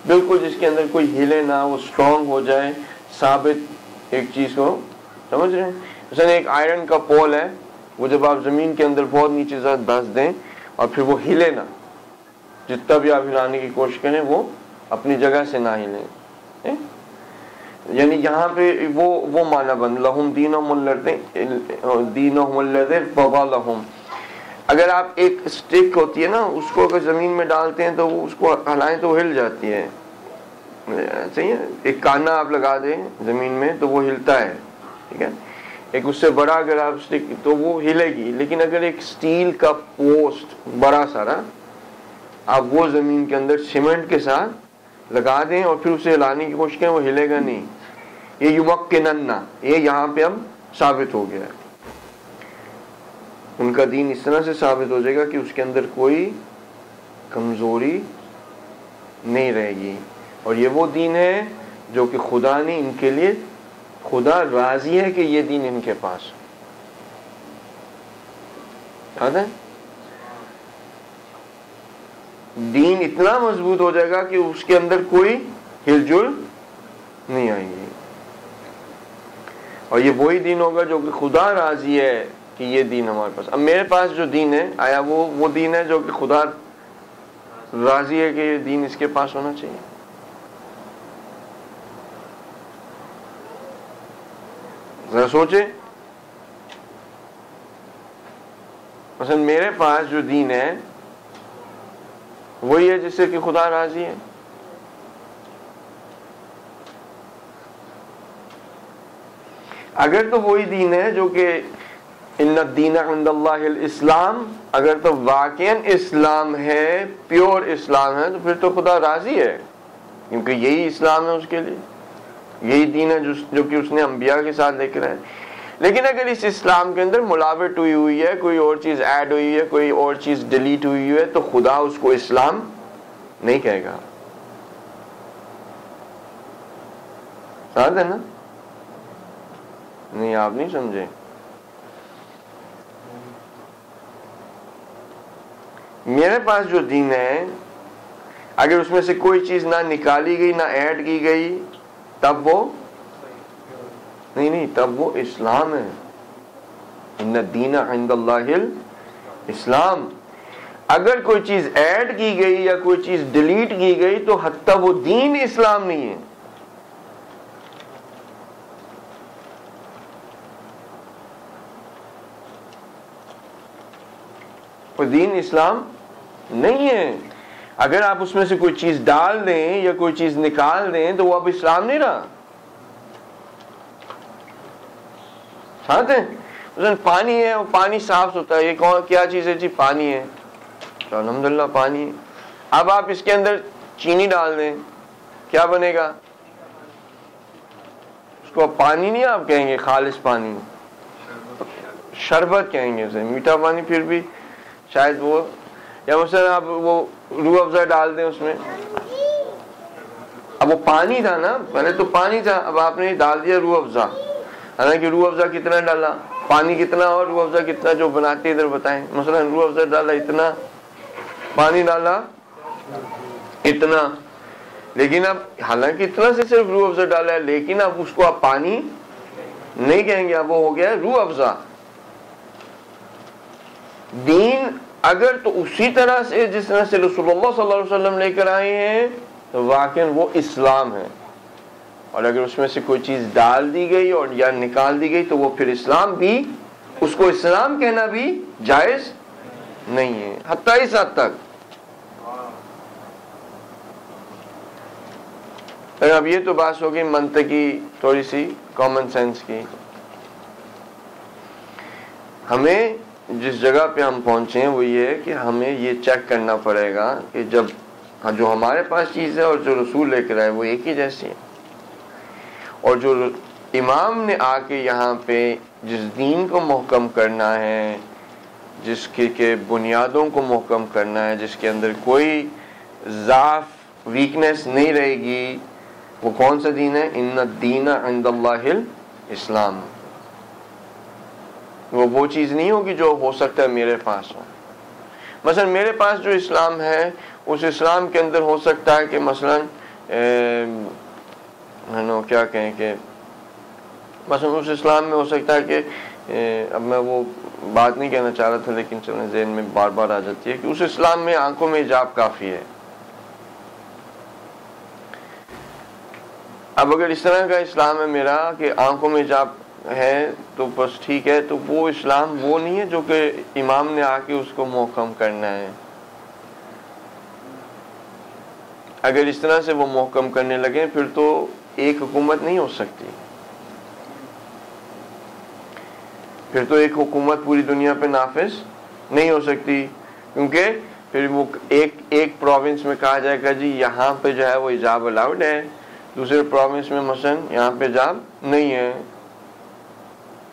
بالکل جس کے اندر کوئی ہلے نہ، وہ اسٹرانگ ہو جائے، ثابت ایک چیز کو، سمجھ رہے ہیں؟ مثلا ایک آئرن کا پول ہے، وہ جب آپ زمین کے اندر بہت نیچے سے دھس دیں اور پھر وہ ہلے نہ، جتنا بھی آپ ہلانے کی کوشش کریں وہ اپنی جگہ سے نہ ہلیں. یعنی یہاں پہ وہ معنی بن لہم دینہم الذی ارتضیٰ لہم. اگر آپ ایک سٹک ہوتی ہے نا، اس کو اگر زمین میں ڈالتے ہیں تو وہ اس کو ہلائیں تو وہ ہل جاتی ہے، صحیح ہے. ایک کانا آپ لگا دیں زمین میں تو وہ ہلتا ہے، ٹھیک ہے. ایک اس سے بڑا اگر آپ سٹک تو وہ ہلے گی، لیکن اگر ایک سٹیل کا پوسٹ بڑا سارا آپ وہ زمین کے اندر سیمنٹ کے ساتھ لگا دیں اور پھر اسے ہلانے کی کوشش کریں، وہ ہلے گا نہیں. یہ یمکنن، یہ یہاں پہ اب ثابت ہو گیا ہے. ان کا دین اس طرح سے ثابت ہو جائے گا کہ اس کے اندر کوئی کمزوری نہیں رہے گی. اور یہ وہ دین ہے جو کہ خدا نے ان کے لیے، خدا راضی ہے کہ یہ دین ان کے پاس ہے. دین اتنا مضبوط ہو جائے گا کہ اس کے اندر کوئی ہل جل نہیں آئے گی. اور یہ وہی دین ہوگا جو کہ خدا راضی ہے کہ یہ دین ہمارے پاس. اب میرے پاس جو دین ہے، آیا وہ دین ہے جو کہ خدا راضی ہے کہ یہ دین اس کے پاس ہونا چاہیے؟ ذرا سوچیں. مثلا میرے پاس جو دین ہے وہی ہے جس سے کہ خدا راضی ہے. اگر تو وہی دین ہے جو کہ ان الدین عند اللہ الاسلام، اگر تو واقعاً اسلام ہے، پیور اسلام ہے، تو پھر تو خدا راضی ہے، کیونکہ یہی اسلام ہے اس کے لیے، یہی دین ہے جو کہ اس نے انبیاء کے ساتھ لے کر آئے. لیکن اگر اس اسلام کے اندر ملاوٹ ہوئی ہے، کوئی اور چیز ایڈ ہوئی ہے، کوئی اور چیز ڈیلیٹ ہوئی ہے، تو خدا اس کو اسلام نہیں کہے گا. ساتھ ہے نا؟ نہیں، آپ نہیں سمجھے. میرے پاس جو دین ہے، اگر اس میں سے کوئی چیز نہ نکالی گئی نہ ایڈ کی گئی، تب وہ نہیں، تب وہ اسلام ہے. ان الدین عند اللہ الاسلام. اگر کوئی چیز ایڈ کی گئی یا کوئی چیز ڈیلیٹ کی گئی تو حتیٰ وہ دین اسلام نہیں ہے. وہ دین اسلام نہیں ہے. اگر آپ اس میں سے کوئی چیز ڈال دیں یا کوئی چیز نکال دیں تو وہ اب اسلام نہیں رہا. ساتھ ہے. مثلا پانی ہے، پانی صاف ہوتا ہے، یہ کیا چیز ہے جی؟ پانی ہے. الحمدللہ پانی ہے. اب آپ اس کے اندر چینی ڈال دیں، کیا بنے گا؟ اس کو پانی نہیں آپ کہیں گے خالص پانی، شربت کہیں گے اسے، میٹھا پانی پھر بھی شاید وہ، یا مثلا آپ وہ روح افزا ڈال دیں اس میں، اب وہ پانی تھا نا، پہلے تو پانی تھا، اب آپ نے ڈال دیا روح افزا، حالانکہ روح افزا کتنا ڈالا، پانی کتنا اور روح افزا کتنا، جو بناتے ادھر بتائیں، مثلا روح افزا ڈالا اتنا، پانی ڈالا اتنا، لیکن اب حالانکہ اتنا سے صرف روح افزا ڈالا ہے، لیکن اب اس کو آپ پانی نہیں کہیں گے، اب وہ ہو گیا روح افزا۔ دین اگر تو اسی طرح سے جس طرح سے رسول اللہ صلی اللہ علیہ وسلم لے کر آئے ہیں تو واقعا وہ اسلام ہے، اور اگر اس میں سے کوئی چیز ڈال دی گئی اور یا نکال دی گئی تو وہ پھر اسلام بھی، اس کو اسلام کہنا بھی جائز نہیں ہے، حتیٰ اس حد تک۔ اب یہ تو بات ہوگی منطقی، تھوڑی سی کامن سینس کی۔ ہمیں جس جگہ پہ ہم پہنچے ہیں وہ یہ ہے کہ ہمیں یہ چیک کرنا پڑے گا کہ جب جو ہمارے پاس چیز ہے اور جو رسول لے کر آئے وہ ایک ہی جیسی ہے، اور جو امام نے آ کے یہاں پہ جس دین کو محکم کرنا ہے، جس کے بنیادوں کو محکم کرنا ہے، جس کے اندر کوئی ضعف ویکنیس نہیں رہے گی، وہ کون سا دین ہے؟ ان الدین عند اللہ الاسلام۔ وہ چیز نہیں ہوگی جو ہو سکتا ہے میرے پاس ہو۔ مثلا میرے پاس جو اسلام ہے اس اسلام کے اندر ہو سکتا ہے کہ مثلا کیا کہیں کہ مثلا اس اسلام میں ہو سکتا ہے کہ اب میں وہ بات نہیں کہنا چاہ رہا تھا لیکن چلیں ذہن میں بار بار آ جاتی ہے کہ اس اسلام میں آنکھوں میں حجاب کافی ہے۔ اب اگر اس طرح کا اسلام ہے میرا کہ آنکھوں میں حجاب ہے تو بس ٹھیک ہے، تو وہ اسلام وہ نہیں ہے جو کہ امام نے آ کے اس کو محکم کرنا ہے۔ اگر اس طرح سے وہ محکم کرنے لگے پھر تو ایک حکومت نہیں ہو سکتی، پھر تو ایک حکومت پوری دنیا پہ نافذ نہیں ہو سکتی، کیونکہ پھر وہ ایک پروونس میں کہا جائے گا جی یہاں پہ جو ہے وہ حجاب الاؤڈ ہے، دوسرے پروونس میں مثلا یہاں پہ حجاب نہیں ہے،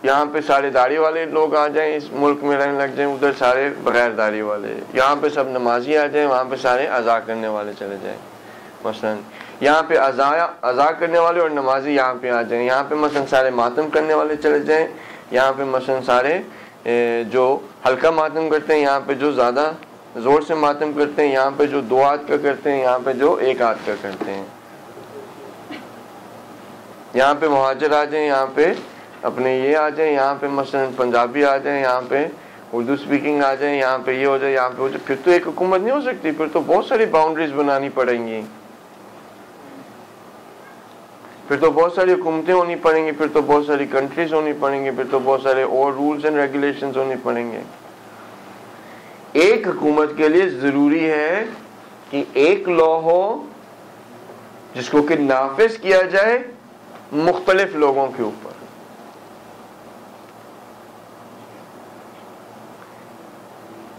یہاں پہ سارے داڑھی والے لوگ آ جائیں اس ملک میں رہنے لگ جائیں، ادھر سارے بغیر داڑھی والے، یہاں پہ سب نمازی آ جائیں، وہاں پہ سارے اذا کرنے والے چلے جائیں، مثلا یہاں پہ اذا کرنے والے اور نمازی یہاں پہ آ جائیں، یہاں پہ مثلا سارے ماتم کرنے والے چلے جائیں، یہاں پہ مثلا سارے جو ہلکا ماتم کرتے ہیں، یہاں پہ جو زیادہ زور سے ماتم کرتے ہیں، یہاں پہ جو 2 ہاتھ کا کرتے ہیں، یہاں پہ جو 1 ہاتھ کا کرتے ہیں، یہاں پہ مہاجر آ جائیں، یہاں پہ اپنے یہ آ جائیں، یہاں پہ مثلا پنجابی آ جائیں، یہاں پہ اردو اسپیکنگ آ جائیں، یہاں پہ یہ ہو جائے، یہاں پہ ہو جائے، پھر تو ایک حکومت نہیں ہو سکتی، پھر تو بہت ساری باؤنڈریز بنانی پڑیں گی، پھر تو بہت ساری حکومتیں ہونی پڑیں گی، پھر تو بہت ساری کنٹریز ہونی پڑیں گی، پھر تو بہت سارے اور رولز اینڈ ریگولیشنز ہونے پڑیں گے۔ ایک حکومت کے لیے ضروری ہے کہ ایک لا ہو جس کو کہ نافذ کیا جائے مختلف لوگوں کے اوپر۔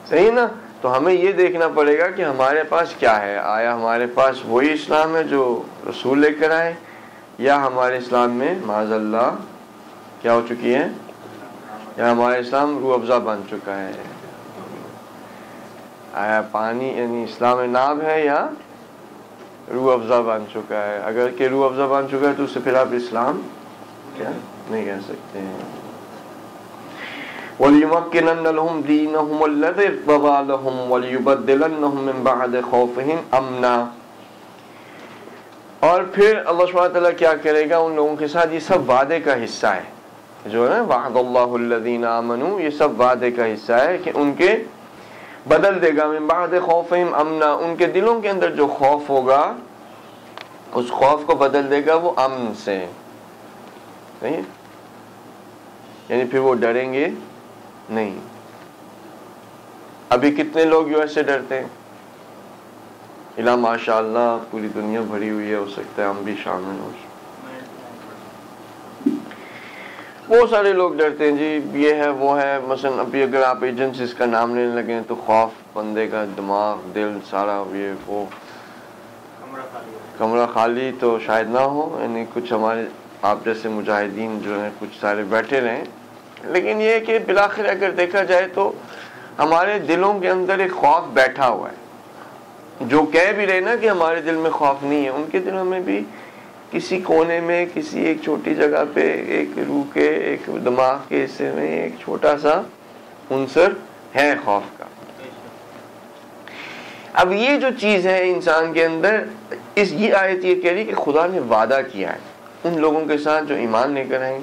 صحیح نا؟ تو ہمیں یہ دیکھنا پڑے گا کہ ہمارے پاس کیا ہے، آیا ہمارے پاس وہی اسلام ہے جو رسول لے کر آئے، یا ہمارے اسلام میں معاذ اللہ کیا ہو چکی ہے، یا ہمارا اسلام روح افزا بن چکا ہے۔ آیا پانی یعنی اسلام ناب ہے یا روح افزا بن چکا ہے؟ اگر کہ روح افزا بن چکا ہے تو اس سے پھر آپ اسلام کیا نہیں کہہ سکتے ہیں۔ وَلْيُمَكِّنَنَّ لَهُمْ دِينَهُمُ الَّذِي ارْتَضَىٰ لَهُمْ وَلْيُبَدِّلَنَّهُم مِّن بَعْدِ خَوْفِهِمْ أَمْنًا۔ اور پھر اللہ سبحانہ تعالیٰ کیا کرے گا ان لوگوں کے ساتھ؟ یہ سب وعدے کا حصہ ہے، جو ہے وعد اللہ الذین آمنوا، یہ سب وعدے کا حصہ ہے کہ ان کے بدل دے گا من بعد خوفہم امنا، ان کے دلوں کے اندر جو خوف ہوگا اس خوف کو بدل دے گا وہ امن سے، نہیں یعنی پھر وہ ڈریں گے نہیں۔ ابھی کتنے لوگ یو ایس سے ڈرتے ہیں؟ الا ماشاء اللہ پوری دنیا بھری ہوئی ہے، ہو سکتا ہے ہم بھی شامل ہوں۔ بہت سارے لوگ ڈرتے ہیں جی یہ ہے وہ ہے، مثلا ابھی اگر آپ ایجنسیز کا نام لینے لگیں تو خوف، بندے کا دماغ دل سارا یہ وہ کمرہ خالی تو شاید نہ ہو، یعنی کچھ ہمارے آپ جیسے مجاہدین جو ہیں کچھ سارے بیٹھے رہیں، لیکن یہ کہ بالآخر اگر دیکھا جائے تو ہمارے دلوں کے اندر ایک خوف بیٹھا ہوا ہے۔ جو کہہ بھی رہے نا کہ ہمارے دل میں خوف نہیں ہے، ان کے دلوں میں بھی کسی کونے میں، کسی ایک چھوٹی جگہ پہ، ایک روح کے، ایک دماغ کے حصے میں ایک چھوٹا سا عنصر ہے خوف کا۔ اب یہ جو چیز ہے انسان کے اندر، یہ آیت یہ کہہ رہی کہ خدا نے وعدہ کیا ہے ان لوگوں کے ساتھ جو ایمان لے کر آئیں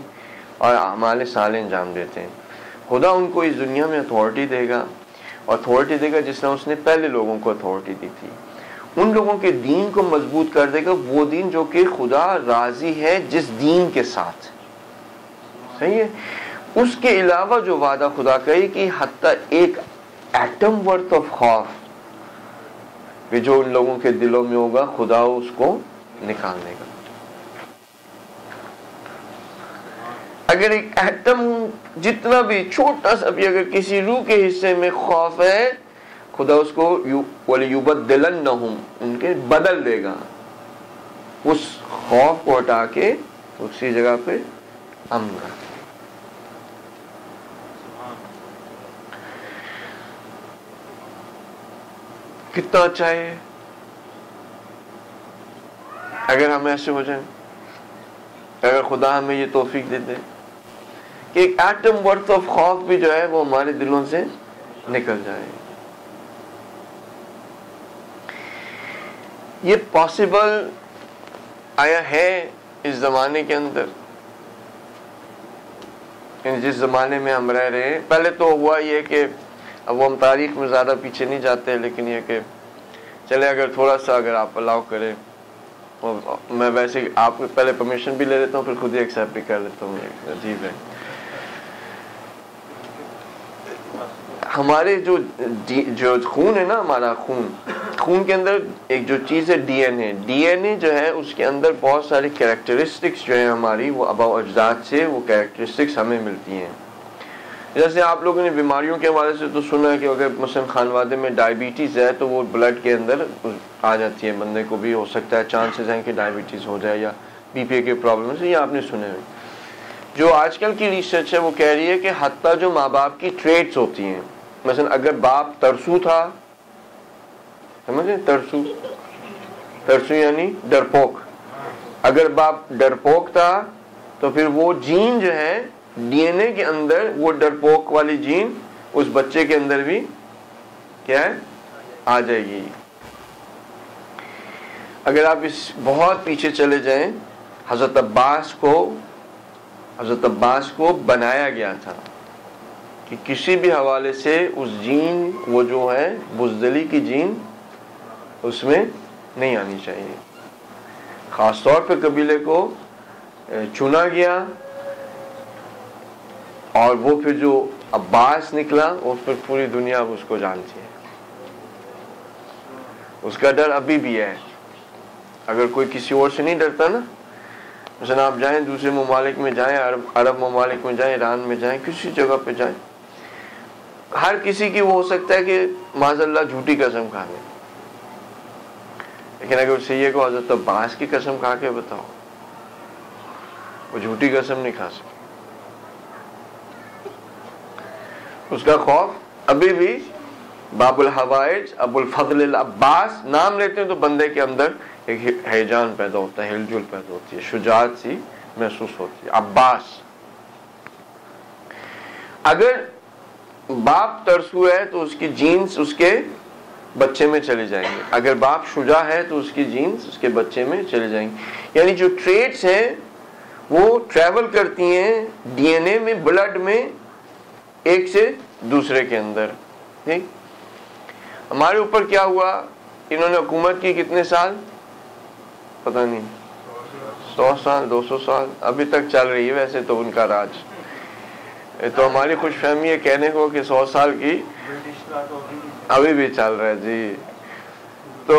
اور اعمال صالح انجام دیتے ہیں۔ خدا ان کو اس دنیا میں اتھارٹی دے گا، اتھارٹی دے گا جس طرح اس نے پہلے لوگوں کو اتھارٹی دی تھی۔ ان لوگوں کے دین کو مضبوط کر دے گا، وہ دین جو کہ خدا راضی ہے جس دین کے ساتھ، صحیح ہے۔ اس کے علاوہ جو وعدہ خدا کہی کہ حتیٰ ایک ایٹم ورتھ آف خوف کہ جو ان لوگوں کے دلوں میں ہوگا، خدا اس کو نکال دے گا۔ اگر ایک ایٹم جتنا بھی چھوٹا سا بھی اگر کسی روح کے حصے میں خوف ہے، خدا اس کو وَلِيُبَدِّلَنَّهُمْ ان کے بدل دے گا، اس خوف کو ہٹا کے اسی جگہ پہ امن رکھ۔ کتنا اچھا ہے اگر ہم ایسے ہو جائیں، اگر خدا ہمیں یہ توفیق دے دے کہ ایک ایٹم ورتھ آف خوف بھی جو ہے وہ ہمارے دلوں سے نکل جائے۔ یہ پاسبل آیا ہے اس زمانے کے اندر؟ جس زمانے میں ہم رہ رہے ہیں، پہلے تو ہوا یہ کہ اب وہ ہم تاریخ میں زیادہ پیچھے نہیں جاتے، لیکن یہ کہ چلے اگر تھوڑا سا اگر آپ الاؤ کریں، میں ویسے آپ کو پہلے پرمیشن بھی لے لیتا ہوں پھر خود ہی ایکسیپٹ بھی کر لیتا ہوں۔ عجیب ہے، ہمارے جو خون ہے نا، ہمارا خون کے اندر ایک جو چیز ہے ڈی این اے جو ہے اس کے اندر بہت ساری کیریکٹرسٹکس جو ہیں ہماری، وہ آباء و اجداد سے وہ کیریکٹرسٹکس ہمیں ملتی ہیں۔ جیسے آپ لوگوں نے بیماریوں کے حوالے سے تو سنا ہے کہ اگر مثلا خانوادے میں ڈائبٹیز ہے تو وہ بلڈ کے اندر آ جاتی ہے، بندے کو بھی ہو سکتا ہے، چانسز ہیں کہ ڈائبٹیز ہو جائے یا بی پی کے پرابلم سے، یہ آپ نے سنے ہوئے۔ جو آج کل کی ریسرچ ہے وہ کہہ رہی ہے کہ حتیٰ جو ماں باپ کی ٹریٹس ہوتی ہیں، مثلا اگر باپ ترسو تھا، سمجھیں ترسو یعنی ڈرپوک، اگر باپ ڈرپوک تھا تو پھر وہ جین جو ہے ڈی این اے کے اندر، وہ ڈرپوک والی جین اس بچے کے اندر بھی کیا ہے آ جائے گی۔ اگر آپ اس بہت پیچھے چلے جائیں، حضرت عباس کو بنایا گیا تھا کہ کسی بھی حوالے سے اس جین، وہ جو ہے بزدلی کی جین اس میں نہیں آنی چاہیے۔ خاص طور پہ قبیلے کو چنا گیا، اور وہ پھر جو عباس نکلا وہ پھر پوری دنیا اس کو جانتی ہے۔ اس کا ڈر ابھی بھی ہے، اگر کوئی کسی اور سے نہیں ڈرتا نا، مثلا آپ جائیں دوسرے ممالک میں جائیں، عرب ممالک میں جائیں، ایران میں جائیں، کسی جگہ پہ جائیں، ہر کسی کی وہ ہو سکتا ہے کہ معاذ اللہ جھوٹی قسم کھا لے، لیکن اگر اسے یہ کہ حضرت عباس کی قسم کھا کے بتاؤ، وہ جھوٹی قسم نہیں کھا سکتا۔ اس کا خوف ابھی بھی، باب الحوائج ابو الفضل العباس نام لیتے ہیں تو بندے کے اندر ایک ہیجان پیدا ہوتا ہے، ہل جل پیدا ہوتی ہے، شجاعت سی محسوس ہوتی ہے۔ عباس، اگر باپ ترسو ہے تو اس کی جینز اس کے بچے میں چلے جائیں گے، اگر باپ شجاع ہے تو اس کی جینز اس کے بچے میں چلے جائیں گے، یعنی جو ٹریٹس ہیں وہ ٹریول کرتی ہیں ڈی این اے میں، بلڈ میں، ایک سے دوسرے کے اندر۔ ٹھیک، ہمارے اوپر کیا ہوا، انہوں نے حکومت کی کتنے سال پتہ نہیں، 100 سال 200 سال ابھی تک چل رہی ہے ویسے تو ان کا راج۔ تو ہماری خوش فہمی ہے کہنے کو کہ 100 سال کی ابھی بھی چل رہا ہے جی، تو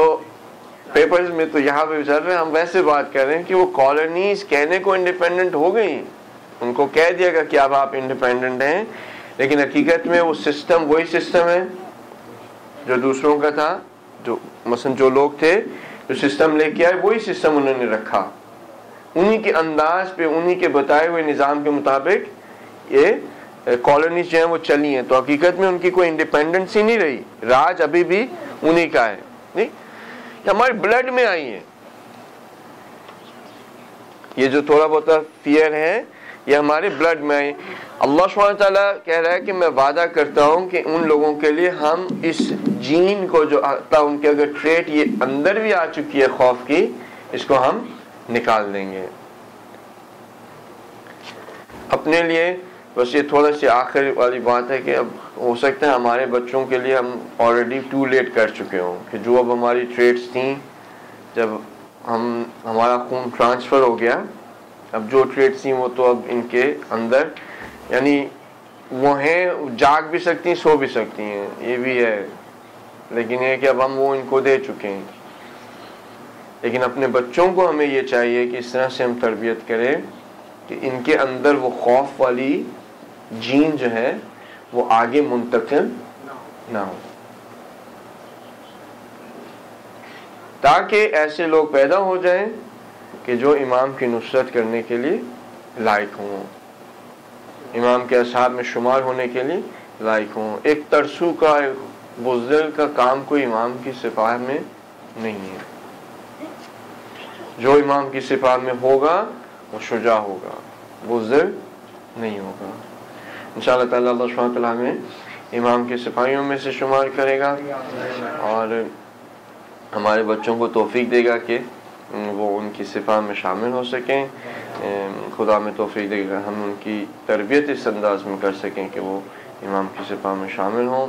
پیپرز میں تو یہاں پہ چل رہے ہیں، ہم ویسے بات کر رہے ہیں کہ وہ کالونیز کہنے کو انڈیپینڈنٹ ہو گئی، ان کو کہہ دیا گا کہ اب آپ انڈیپینڈنٹ ہیں، لیکن حقیقت میں وہ سسٹم وہی سسٹم ہے جو دوسروں کا تھا، جو مثلا جو لوگ تھے جو سسٹم لے کے آئے وہی سسٹم انہوں نے رکھا، انہی کے انداز پہ، انہی کے بتائے ہوئے نظام کے مطابق یہ کالونیز جو ہیں وہ چلی ہیں. تو حقیقت میں ان کی کوئی انڈیپینڈنسی نہیں رہی، راج ابھی بھی انہی کا ہے. نہیں، یہ ہمارے بلڈ میں آئی ہے. یہ جو تھوڑا بہت فیئر ہے یہ ہمارے بلڈ میں آئی. اللہ سبحانہ وتعالیٰ کہہ رہا ہے کہ میں وعدہ کرتا ہوں کہ ان لوگوں کے لیے ہم اس جین کو جو آتا ان کے اگر ٹریٹ یہ اندر بھی آ چکی ہے خوف کی، اس کو ہم نکال دیں گے. اپنے لیے بس یہ تھوڑا سی آخر والی بات ہے کہ اب ہو سکتا ہے ہمارے بچوں کے لیے ہم آلریڈی ٹو لیٹ کر چکے ہوں، کہ جو اب ہماری ٹریٹس تھیں جب ہمارا خون ٹرانسفر ہو گیا، اب جو ٹریٹس تھیں وہ تو اب ان کے اندر یعنی وہ ہیں، جاگ بھی سکتی ہیں سو بھی سکتی ہیں، یہ بھی ہے، لیکن یہ کہ اب ہم وہ ان کو دے چکے ہیں. لیکن اپنے بچوں کو ہمیں یہ چاہیے کہ اس طرح سے ہم تربیت کریں کہ ان کے اندر وہ خوف والی جین جو ہے وہ آگے منتقل نہ ہو، تاکہ ایسے لوگ پیدا ہو جائیں کہ جو امام کی نصرت کرنے کے لیے لائق ہوں، امام کے اصحاب میں شمار ہونے کے لیے لائق ہوں. ایک ترسو کا، ایک بزدل کا کام کوئی امام کی سپاہ میں نہیں ہے. جو امام کی سپاہ میں ہوگا وہ شجاع ہوگا، بزدل نہیں ہوگا. انشاءاللہ تعالی اللہ سبحانہ وتعالی ہمیں امام کے سپاہیوں میں سے شمار کرے گا اور ہمارے بچوں کو توفیق دے گا کہ وہ ان کی سپاہ میں شامل ہو سکیں. خدا میں توفیق دے گا ہم ان کی تربیت اس انداز میں کر سکیں کہ وہ امام کی سپاہ میں شامل ہوں.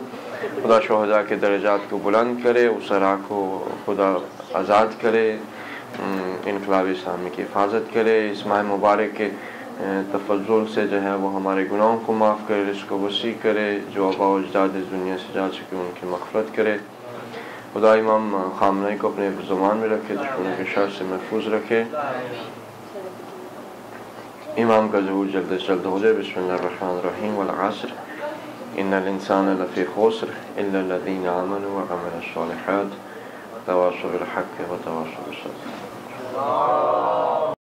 خدا شہداء کے درجات کو بلند کرے، اسرا کو خدا آزاد کرے، انقلاب اسلامی کی حفاظت کرے. اس ماہ مبارک کے تفضل سے جو ہے وہ ہمارے گناہوں کو معاف کرے، رزق کو وسیع کرے، جو آباء و اجداد اس دنیا سے جا چکے ان کی مغفرت کرے. خدا امام خامنہئی کو اپنے زمان میں رکھے، دشمنوں کے شر سے محفوظ رکھے. امام کا ظہور جلد از جلد ہو جائے. بسم اللہ الرحمن الرحیم. والعصر ان الانسان لفی خسر الا الذین آمنوا وعملوا الصالحات تواصوا بالحق وتواصوا بالصبر.